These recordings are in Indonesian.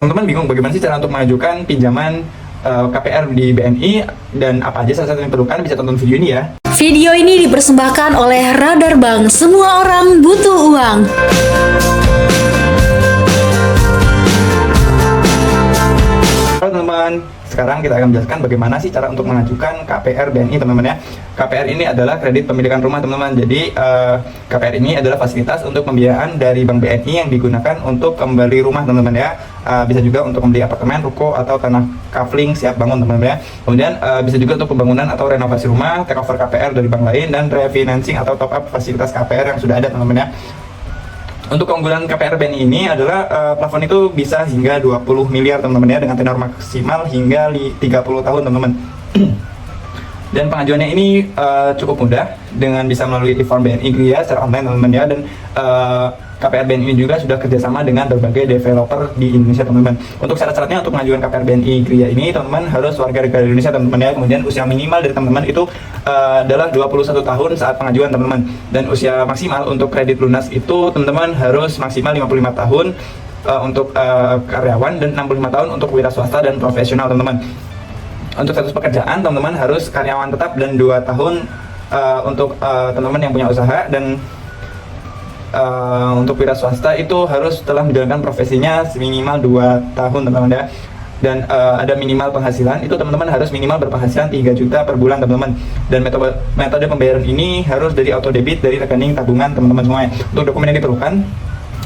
Teman-teman bingung bagaimana sih cara untuk mengajukan pinjaman KPR di BNI dan apa aja salah satu yang diperlukan, bisa tonton video ini ya. Video ini dipersembahkan oleh Radar Bank. Semua orang butuh uang. Halo teman-teman, sekarang kita akan menjelaskan bagaimana sih cara untuk mengajukan KPR BNI teman-teman ya. KPR ini adalah kredit pemilikan rumah teman-teman. Jadi KPR ini adalah fasilitas untuk pembiayaan dari Bank BNI yang digunakan untuk kembali rumah teman-teman ya. Bisa juga untuk membeli apartemen, ruko, atau tanah kafling siap bangun teman-teman ya. Kemudian bisa juga untuk pembangunan atau renovasi rumah, take over KPR dari bank lain, dan refinancing atau top up fasilitas KPR yang sudah ada teman-teman ya. Untuk keunggulan KPR BNI ini adalah plafon itu bisa hingga 20 miliar teman-teman ya, dengan tenor maksimal hingga 30 tahun teman-teman. Dan pengajuannya ini cukup mudah dengan bisa melalui e-form BNI Gria secara online teman-teman ya. Dan KPR BNI juga sudah kerjasama dengan berbagai developer di Indonesia teman-teman. Untuk syarat-syaratnya untuk mengajukan KPR BNI Gria ini teman-teman harus warga negara Indonesia teman-teman ya. Kemudian usia minimal dari teman-teman itu adalah 21 tahun saat pengajuan teman-teman. Dan usia maksimal untuk kredit lunas itu teman-teman harus maksimal 55 tahun untuk karyawan dan 65 tahun untuk wira swasta dan profesional teman-teman. Untuk status pekerjaan teman-teman harus karyawan tetap dan 2 tahun untuk teman-teman yang punya usaha, dan untuk wira swasta itu harus telah menjalankan profesinya minimal 2 tahun teman-teman ya. Dan ada minimal penghasilan, itu teman-teman harus minimal berpenghasilan 3 juta per bulan teman-teman. Dan metode pembayaran ini harus dari auto debit dari rekening tabungan teman-teman semua ya. Untuk dokumen yang diperlukan,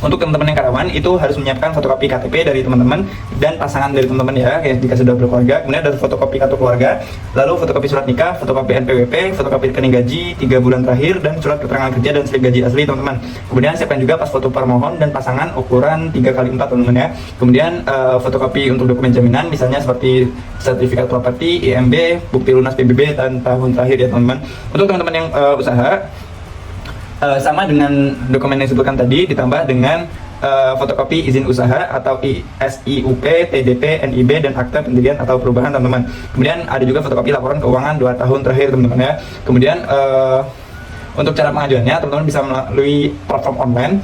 untuk teman-teman yang karyawan itu harus menyiapkan fotokopi KTP dari teman-teman dan pasangan dari teman-teman ya, jika sudah berkeluarga. Kemudian ada fotokopi kartu keluarga, lalu fotokopi surat nikah, fotokopi NPWP, fotokopi rekening gaji 3 bulan terakhir, dan surat keterangan kerja dan slip gaji asli teman-teman. Kemudian siapkan juga pas foto permohon dan pasangan ukuran 3x4 teman-teman ya. Kemudian fotokopi untuk dokumen jaminan, misalnya seperti sertifikat properti, IMB, bukti lunas PBB, dan tahun terakhir ya teman-teman. Untuk teman-teman yang usaha, sama dengan dokumen yang disebutkan tadi, ditambah dengan fotokopi izin usaha atau SIUP, TDP, NIB, dan akta pendirian atau perubahan teman-teman. Kemudian ada juga fotokopi laporan keuangan 2 tahun terakhir teman-teman ya. Kemudian untuk cara pengajuannya teman-teman bisa melalui platform online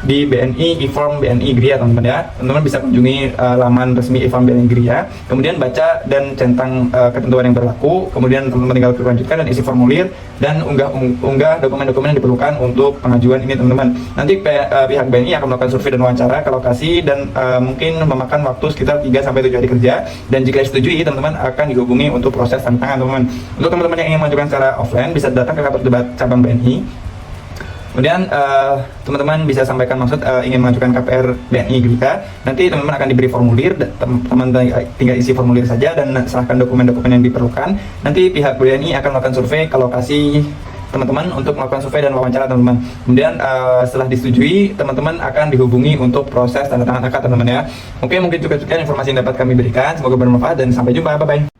di BNI e-form BNI Gria teman-teman ya. Teman-teman bisa kunjungi laman resmi e-form BNI Gria, kemudian baca dan centang ketentuan yang berlaku, kemudian teman-teman tinggal lanjutkan dan isi formulir dan unggah dokumen-dokumen yang diperlukan untuk pengajuan ini teman-teman. Nanti pihak BNI akan melakukan survei dan wawancara ke lokasi, dan mungkin memakan waktu sekitar 3-7 hari kerja, dan jika disetujui teman-teman akan dihubungi untuk proses tanda tangan teman-teman. Untuk teman-teman yang ingin mengajukan secara offline bisa datang ke kantor debat cabang BNI. Kemudian teman-teman bisa sampaikan maksud ingin mengajukan KPR BNI Gria. Nanti teman-teman akan diberi formulir, teman-teman tinggal isi formulir saja dan serahkan dokumen-dokumen yang diperlukan. Nanti pihak BNI akan melakukan survei ke lokasi teman-teman untuk melakukan survei dan wawancara teman-teman. Kemudian setelah disetujui, teman-teman akan dihubungi untuk proses tanda tangan akad teman-teman ya. Mungkin cukup sekian informasi yang dapat kami berikan. Semoga bermanfaat dan sampai jumpa. Bye-bye.